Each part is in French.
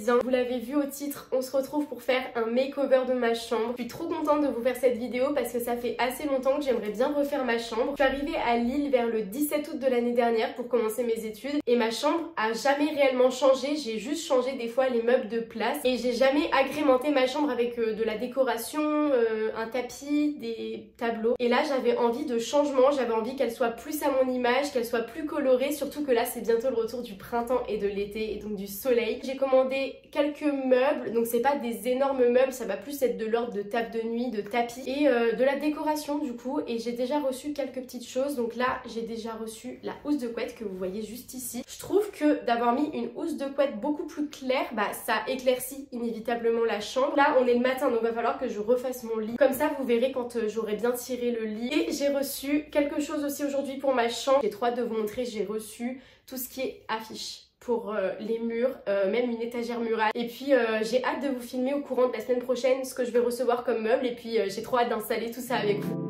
bien. Vous l'avez vu au titre, on se retrouve pour faire un makeover de ma chambre. Je suis trop contente de vous faire cette vidéo parce que ça fait assez longtemps que j'aimerais bien refaire ma chambre. Je suis arrivée à Lille vers le 17 août de l'année dernière pour commencer mes études et ma chambre a jamais réellement changé. J'ai juste changé des fois les meubles de place et j'ai jamais agrémenté ma chambre avec de la décoration, un tapis, des tableaux. Et là j'avais envie de changement, j'avais envie qu'elle soit plus à mon image, qu'elle soit plus colorée, surtout que là c'est bientôt le retour du printemps et de l'été et donc du soleil. J'ai commandé quelques meubles, donc c'est pas des énormes meubles, ça va plus être de l'ordre de table de nuit, de tapis et de la décoration du coup. Et j'ai déjà reçu quelques petites choses, donc là j'ai déjà reçu la housse de couette que vous voyez juste ici. Je trouve que d'avoir mis une housse de couette beaucoup plus claire, bah ça éclaircit inévitablement la chambre. Là on est le matin donc va falloir que je refasse mon lit, comme ça vous verrez quand j'aurai bien tiré le lit. Et j'ai reçu quelque chose aussi aujourd'hui pour ma chambre, j'ai trop hâte de vous montrer. J'ai reçu tout ce qui est affiche pour les murs, même une étagère murale. Et puis j'ai hâte de vous filmer au courant de la semaine prochaine ce que je vais recevoir comme meuble et puis j'ai trop hâte d'installer tout ça avec vous.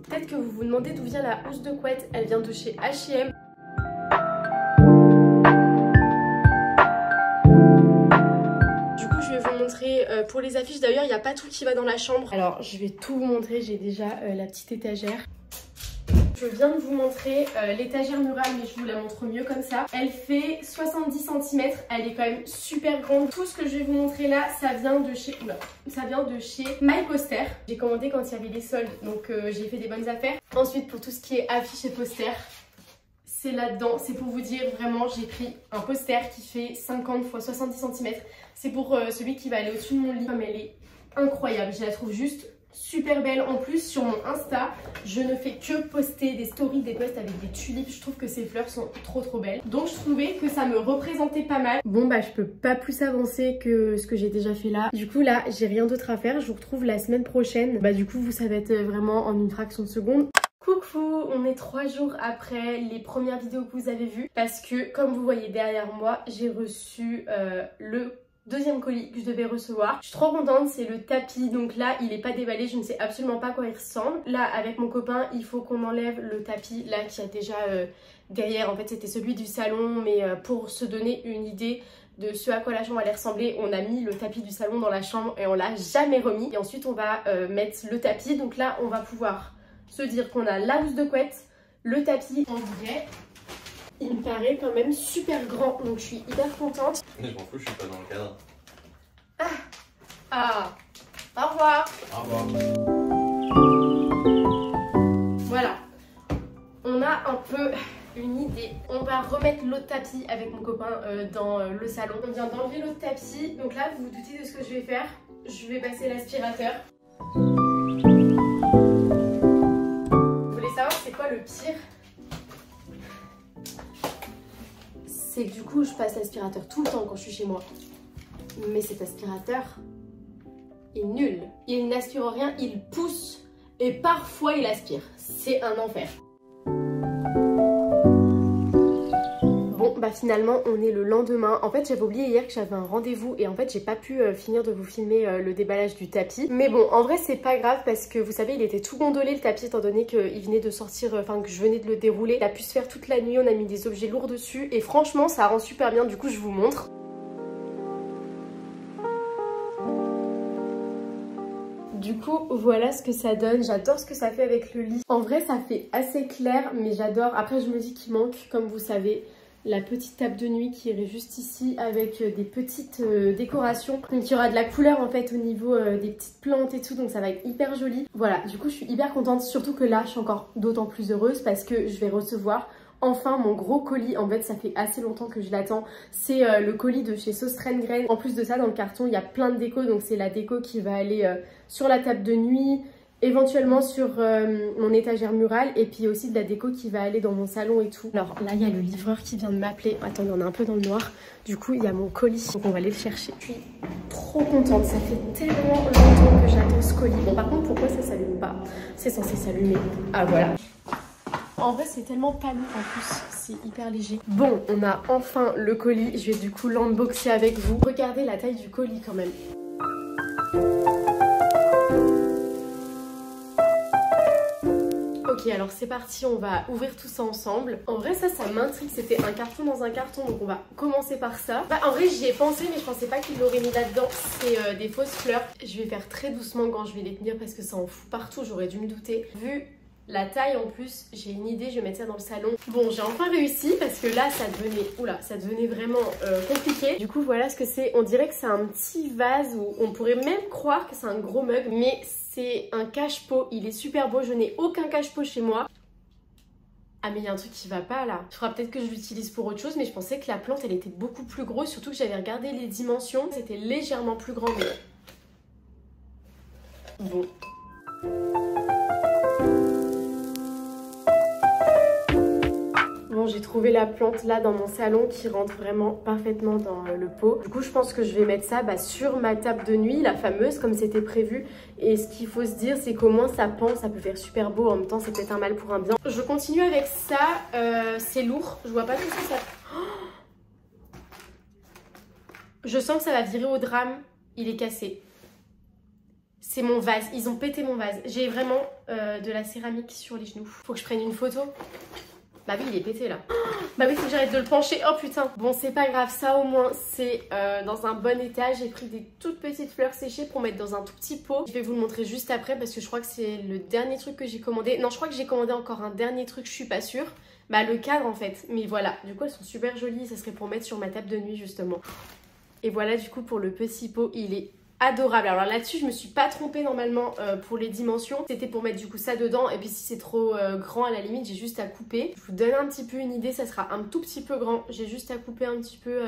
Peut-être que vous vous demandez d'où vient la housse de couette, elle vient de chez H&M. Du coup je vais vous montrer pour les affiches, d'ailleurs il n'y a pas tout qui va dans la chambre. Alors je vais tout vous montrer, j'ai déjà la petite étagère. Je viens de vous montrer l'étagère murale mais je vous la montre mieux comme ça. Elle fait 70 cm, elle est quand même super grande. Tout ce que je vais vous montrer là, ça vient de chez My Poster. J'ai commandé quand il y avait les soldes, donc j'ai fait des bonnes affaires. Ensuite pour tout ce qui est affiches et posters, c'est là-dedans. C'est pour vous dire vraiment, j'ai pris un poster qui fait 50 x 70 cm. C'est pour celui qui va aller au-dessus de mon lit. Comme elle est incroyable, je la trouve juste super belle. En plus sur mon Insta je ne fais que poster des stories, des posts avec des tulipes. Je trouve que ces fleurs sont trop belles, donc je trouvais que ça me représentait pas mal. Bon bah je peux pas plus avancer que ce que j'ai déjà fait là. Du coup là j'ai rien d'autre à faire, je vous retrouve la semaine prochaine. Bah du coup vous ça va être vraiment en une fraction de seconde. Coucou, on est 3 jours après les premières vidéos que vous avez vues parce que comme vous voyez derrière moi j'ai reçu le deuxième colis que je devais recevoir. Je suis trop contente, c'est le tapis. Donc là il est pas déballé, je ne sais absolument pas à quoi il ressemble. Là avec mon copain il faut qu'on enlève le tapis là qui a déjà derrière. En fait c'était celui du salon, mais pour se donner une idée de ce à quoi la chambre allait ressembler, on a mis le tapis du salon dans la chambre et on l'a jamais remis. Et ensuite on va mettre le tapis. Donc là on va pouvoir se dire qu'on a la housse de couette, le tapis. En vrai il me paraît quand même super grand, donc je suis hyper contente. Mais je m'en fous, je suis pas dans le cadre. Au revoir. Au revoir. Voilà, on a un peu une idée. On va remettre l'autre tapis avec mon copain dans le salon. On vient d'enlever l'autre tapis, donc là vous vous doutez de ce que je vais faire. Je vais passer l'aspirateur. Vous voulez savoir c'est quoi le pire? C'est que du coup je passe l'aspirateur tout le temps quand je suis chez moi. Mais cet aspirateur est nul. Il n'aspire rien, il pousse et parfois il aspire. C'est un enfer. Bon bah finalement on est le lendemain. En fait j'avais oublié hier que j'avais un rendez-vous et en fait j'ai pas pu finir de vous filmer le déballage du tapis. Mais bon en vrai c'est pas grave parce que vous savez il était tout gondolé le tapis étant donné qu'il venait de sortir, enfin que je venais de le dérouler. Il a pu se faire toute la nuit, on a mis des objets lourds dessus et franchement ça rend super bien. Du coup je vous montre. Du coup voilà ce que ça donne, j'adore ce que ça fait avec le lit. En vrai ça fait assez clair mais j'adore. Après je me dis qu'il manque, comme vous savez, la petite table de nuit qui irait juste ici avec des petites décorations. Donc il y aura de la couleur en fait au niveau des petites plantes et tout, donc ça va être hyper joli. Voilà, du coup je suis hyper contente, surtout que là je suis encore d'autant plus heureuse parce que je vais recevoir enfin mon gros colis. En fait ça fait assez longtemps que je l'attends. C'est le colis de chez Sauce Graine. En plus de ça dans le carton il y a plein de déco, donc c'est la déco qui va aller sur la table de nuit, éventuellement sur mon étagère murale, et puis aussi de la déco qui va aller dans mon salon et tout. Alors là il y a le livreur qui vient de m'appeler. Attendez, on est un peu dans le noir. Du coup il y a mon colis, donc on va aller le chercher. Je suis trop contente, ça fait tellement longtemps que j'attends ce colis. Bon par contre pourquoi ça s'allume pas? C'est censé s'allumer. Ah voilà. En vrai c'est tellement pas lourd en plus, c'est hyper léger. Bon, on a enfin le colis, je vais du coup l'unboxer avec vous. Regardez la taille du colis quand même. Ok, alors c'est parti, on va ouvrir tout ça ensemble. En vrai ça m'intrigue, c'était un carton dans un carton, donc on va commencer par ça. Bah, en vrai j'y ai pensé mais je pensais pas qu'il l'aurait mis là-dedans. C'est des fausses fleurs. Je vais faire très doucement quand je vais les tenir parce que ça en fout partout, j'aurais dû me douter. Vu la taille en plus, j'ai une idée, je vais mettre ça dans le salon. Bon, j'ai enfin réussi parce que là ça devenait vraiment compliqué. Du coup voilà ce que c'est, on dirait que c'est un petit vase où on pourrait même croire que c'est un gros mug, mais c'est un cache-pot, il est super beau, je n'ai aucun cache-pot chez moi. Ah mais il y a un truc qui va pas là. Il faudra peut-être que je l'utilise pour autre chose, mais je pensais que la plante elle était beaucoup plus grosse, surtout que j'avais regardé les dimensions, c'était légèrement plus grand, mais... Bon... Bon, j'ai trouvé la plante là dans mon salon qui rentre vraiment parfaitement dans le pot. Du coup, je pense que je vais mettre ça sur ma table de nuit, la fameuse, comme c'était prévu. Et ce qu'il faut se dire, c'est qu'au moins ça pend, ça peut faire super beau. En même temps, c'est peut-être un mal pour un bien. Je continue avec ça. C'est lourd. Je vois pas tout ça. Oh, je sens que ça va virer au drame. Il est cassé. C'est mon vase. Ils ont pété mon vase. J'ai vraiment de la céramique sur les genoux. Faut que je prenne une photo. Bah oui, il est pété là. Bah oui, faut que j'arrête de le pencher. Oh putain. Bon, c'est pas grave, ça au moins, c'est dans un bon état. J'ai pris des toutes petites fleurs séchées pour mettre dans un tout petit pot. Je vais vous le montrer juste après parce que je crois que c'est le dernier truc que j'ai commandé. Non, je crois que j'ai commandé encore un dernier truc, je suis pas sûre. Bah le cadre en fait. Mais voilà, du coup elles sont super jolies. Ça serait pour mettre sur ma table de nuit justement. Et voilà du coup pour le petit pot, il est adorable. Alors là-dessus je me suis pas trompée normalement pour les dimensions. C'était pour mettre du coup ça dedans et puis si c'est trop grand à la limite j'ai juste à couper. Je vous donne un petit peu une idée, ça sera un tout petit peu grand. J'ai juste à couper un petit peu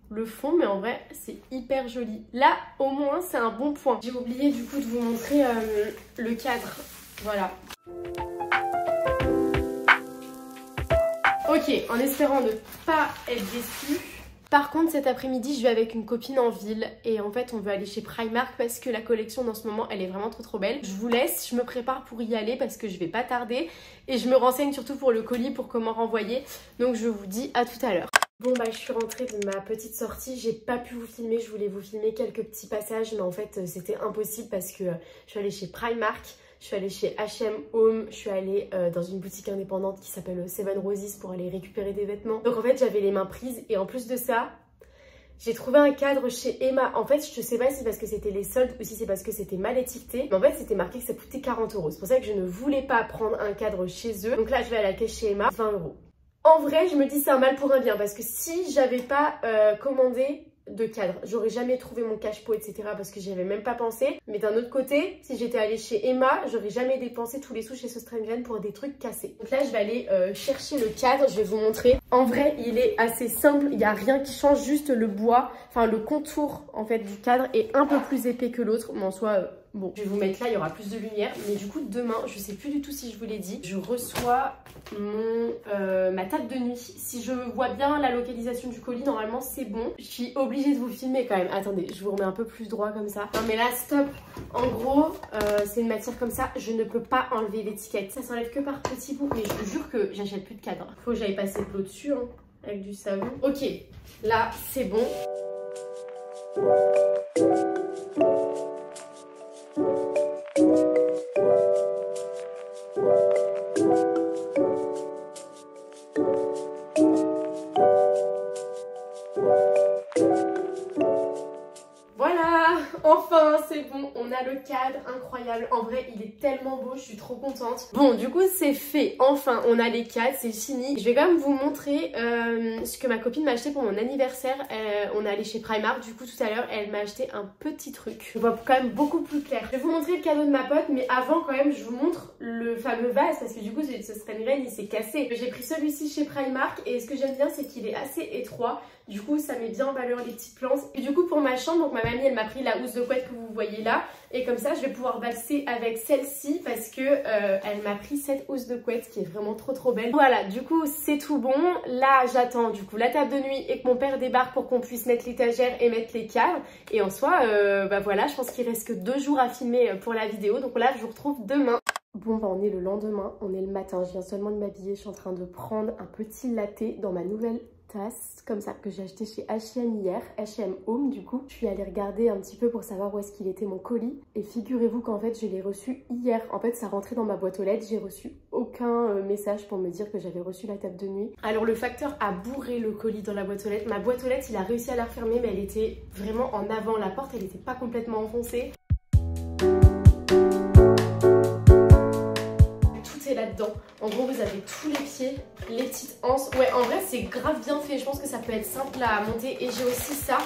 le fond, mais en vrai c'est hyper joli. Là au moins c'est un bon point. J'ai oublié du coup de vous montrer le cadre. Voilà. Ok, en espérant ne pas être déçue. Par contre cet après-midi je vais avec une copine en ville et en fait on veut aller chez Primark parce que la collection dans ce moment elle est vraiment trop belle. Je vous laisse, je me prépare pour y aller parce que je vais pas tarder et je me renseigne surtout pour le colis, pour comment renvoyer. Donc je vous dis à tout à l'heure. Bon bah je suis rentrée de ma petite sortie, j'ai pas pu vous filmer, je voulais vous filmer quelques petits passages mais en fait c'était impossible parce que je suis allée chez Primark. Je suis allée chez H&M Home, je suis allée dans une boutique indépendante qui s'appelle Seven Roses pour aller récupérer des vêtements. Donc en fait j'avais les mains prises et en plus de ça, j'ai trouvé un cadre chez Emma. En fait je sais pas si c'est parce que c'était les soldes ou si c'est parce que c'était mal étiqueté. Mais en fait c'était marqué que ça coûtait 40 €. C'est pour ça que je ne voulais pas prendre un cadre chez eux. Donc là je vais à la caisse chez Emma, 20 €. En vrai je me dis c'est un mal pour un bien parce que si j'avais pas commandé de cadre, j'aurais jamais trouvé mon cache-pot etc parce que j'y avais même pas pensé. Mais d'un autre côté, si j'étais allée chez Emma, j'aurais jamais dépensé tous les sous chez Sostrengen pour des trucs cassés. Donc là je vais aller chercher le cadre, je vais vous montrer. En vrai il est assez simple, il n'y a rien qui change, juste le bois, enfin le contour en fait du cadre est un peu plus épais que l'autre, mais en soi bon, je vais vous mettre là, il y aura plus de lumière. Mais du coup demain, je sais plus du tout si je vous l'ai dit, je reçois ma table de nuit. Si je vois bien la localisation du colis, normalement c'est bon. Je suis obligée de vous filmer quand même. Attendez, je vous remets un peu plus droit comme ça. Non mais là stop. En gros, c'est une matière comme ça, je ne peux pas enlever l'étiquette. Ça s'enlève que par petits bouts. Mais je vous jure que j'achète plus de cadre. Faut que j'aille passer de l'eau dessus hein, avec du savon. Ok, là c'est bon. Voilà, enfin c'est bon, on a le cadre, incroyable. En vrai il est tellement beau, je suis trop contente. Bon du coup c'est fait, enfin on a les cadres, c'est fini. Je vais quand même vous montrer ce que ma copine m'a acheté pour mon anniversaire. On est allé chez Primark du coup tout à l'heure, elle m'a acheté un petit truc. Je vois quand même beaucoup plus clair. Je vais vous montrer le cadeau de ma pote, mais avant quand même je vous montre le fameux vase parce que du coup ce Sostrengen il s'est cassé. J'ai pris celui-ci chez Primark et ce que j'aime bien c'est qu'il est assez étroit. Du coup ça met bien en valeur les petites plantes. Et du coup pour ma chambre, donc ma mamie elle m'a pris la housse de couette que vous voyez là. Et comme ça je vais pouvoir valser avec celle-ci parce que elle m'a pris cette housse de couette qui est vraiment trop belle. Voilà, du coup c'est tout bon. Là j'attends du coup la table de nuit et que mon père débarque pour qu'on puisse mettre l'étagère et mettre les cadres. Et en soi, bah voilà, je pense qu'il reste que 2 jours à filmer pour la vidéo. Donc là je vous retrouve demain. Bon bah on est le lendemain, on est le matin, je viens seulement de m'habiller, je suis en train de prendre un petit latte dans ma nouvelle tasse, comme ça, que j'ai acheté chez H&M hier, H&M Home du coup. Je suis allée regarder un petit peu pour savoir où est-ce qu'il était mon colis, et figurez-vous qu'en fait je l'ai reçu hier. En fait ça rentrait dans ma boîte aux lettres, j'ai reçu aucun message pour me dire que j'avais reçu la table de nuit. Alors le facteur a bourré le colis dans la boîte aux lettres, ma boîte aux lettres il a réussi à la refermer mais elle était vraiment en avant, la porte elle était pas complètement enfoncée. Là-dedans. En gros, vous avez tous les pieds, les petites anses. Ouais, en vrai, c'est grave bien fait. Je pense que ça peut être simple à monter. Et j'ai aussi ça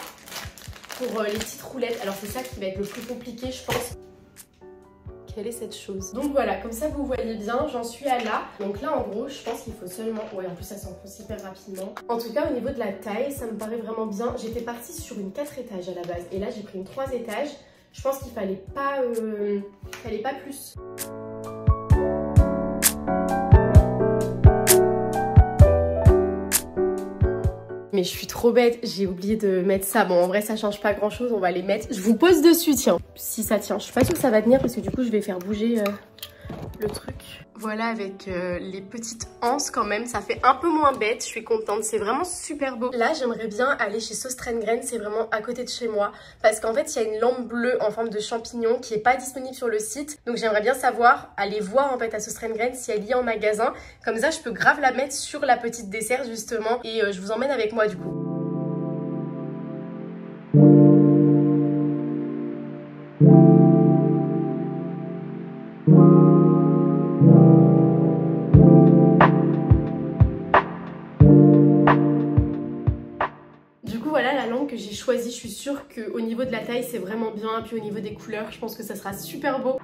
pour les petites roulettes. Alors, c'est ça qui va être le plus compliqué, je pense. Quelle est cette chose? Donc voilà, comme ça, vous voyez bien, j'en suis à là. Donc là, en gros, je pense qu'il faut seulement... Ouais, en plus, ça s'enfonce hyper rapidement. En tout cas, au niveau de la taille, ça me paraît vraiment bien. J'étais partie sur une 4 étages à la base. Et là, j'ai pris une 3 étages. Je pense qu'il fallait pas plus. Mais je suis trop bête, j'ai oublié de mettre ça. Bon, en vrai, ça change pas grand chose, on va les mettre. Je vous pose dessus, tiens. Si ça tient, je suis pas sûre que ça va tenir parce que du coup, je vais faire bouger le truc. Voilà, avec les petites anses quand même, ça fait un peu moins bête, je suis contente, c'est vraiment super beau. Là, j'aimerais bien aller chez Söstrengren, c'est vraiment à côté de chez moi, parce qu'en fait, il y a une lampe bleue en forme de champignon qui est pas disponible sur le site, donc j'aimerais bien savoir, aller voir en fait à Söstrengren si elle y est en magasin, comme ça, je peux grave la mettre sur la petite dessert justement, et je vous emmène avec moi du coup. Voilà la lampe que j'ai choisie, je suis sûre qu'au niveau de la taille c'est vraiment bien, puis au niveau des couleurs je pense que ça sera super beau.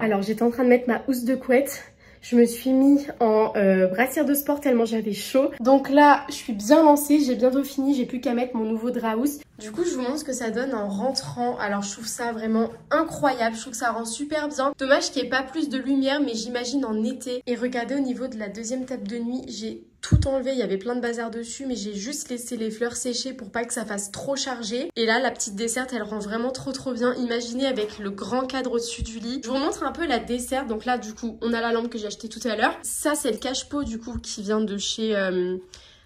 Alors j'étais en train de mettre ma housse de couette. Je me suis mis en brassière de sport tellement j'avais chaud. Donc là, je suis bien lancée, j'ai bientôt fini, j'ai plus qu'à mettre mon nouveau drap housse. Du coup, je vous montre ce que ça donne en rentrant. Alors, je trouve ça vraiment incroyable, je trouve que ça rend super bien. Dommage qu'il n'y ait pas plus de lumière, mais j'imagine en été. Et regardez, au niveau de la deuxième table de nuit, j'ai tout enlevé, il y avait plein de bazar dessus, mais j'ai juste laissé les fleurs sécher pour pas que ça fasse trop chargé. Et là, la petite desserte, elle rend vraiment trop bien. Imaginez avec le grand cadre au-dessus du lit. Je vous montre un peu la desserte. Donc là, du coup, on a la lampe que j'ai achetée tout à l'heure. Ça, c'est le cache-pot, du coup, qui vient de chez...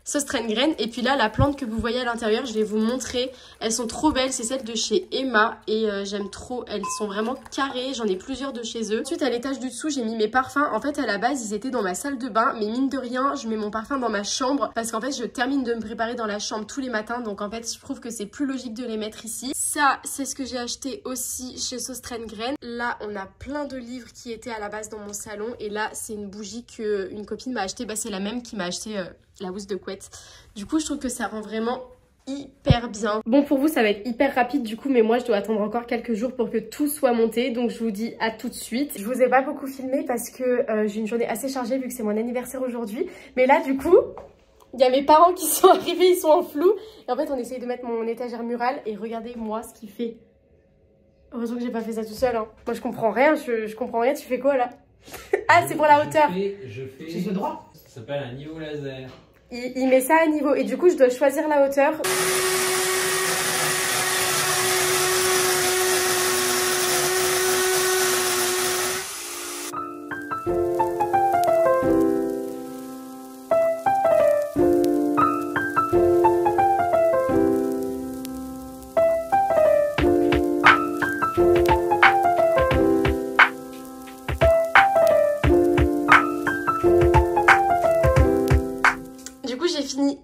Söstrengren. Et puis là, la plante que vous voyez à l'intérieur, je vais vous montrer. Elles sont trop belles, c'est celles de chez Emma et j'aime trop. Elles sont vraiment carrées, j'en ai plusieurs de chez eux. Ensuite, à l'étage du dessous, j'ai mis mes parfums. En fait, à la base, ils étaient dans ma salle de bain, mais mine de rien, je mets mon parfum dans ma chambre parce qu'en fait, je termine de me préparer dans la chambre tous les matins. Donc en fait, je trouve que c'est plus logique de les mettre ici. Ça, c'est ce que j'ai acheté aussi chez Söstrengren. Là, on a plein de livres qui étaient à la base dans mon salon et là, c'est une bougie qu'une copine m'a achetée. Bah, c'est la même qui m'a acheté la housse de couette. Du coup, je trouve que ça rend vraiment hyper bien. Bon, pour vous, ça va être hyper rapide du coup, mais moi, je dois attendre encore quelques jours pour que tout soit monté. Donc, je vous dis à tout de suite. Je vous ai pas beaucoup filmé parce que j'ai une journée assez chargée vu que c'est mon anniversaire aujourd'hui. Mais là, du coup, il y a mes parents qui sont arrivés, ils sont en flou. Et en fait, on essaye de mettre mon étagère murale et regardez-moi ce qu'il fait. Heureusement que j'ai pas fait ça tout seul. Hein. Moi, je comprends rien. Je comprends rien. Tu fais quoi là? Ah, c'est pour la hauteur. Je fais... C'est ce droit. Ça s'appelle un niveau laser. Il met ça à niveau et du coup je dois choisir la hauteur.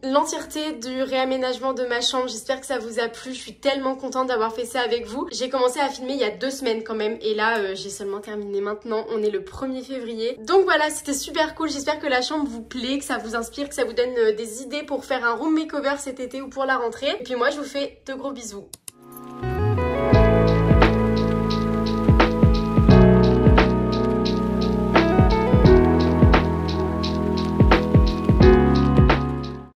L'entièreté du réaménagement de ma chambre, j'espère que ça vous a plu, je suis tellement contente d'avoir fait ça avec vous. J'ai commencé à filmer il y a 2 semaines quand même et là j'ai seulement terminé maintenant, on est le 1er février. Donc voilà, c'était super cool, j'espère que la chambre vous plaît, que ça vous inspire, que ça vous donne des idées pour faire un room makeover cet été ou pour la rentrée. Et puis moi je vous fais de gros bisous.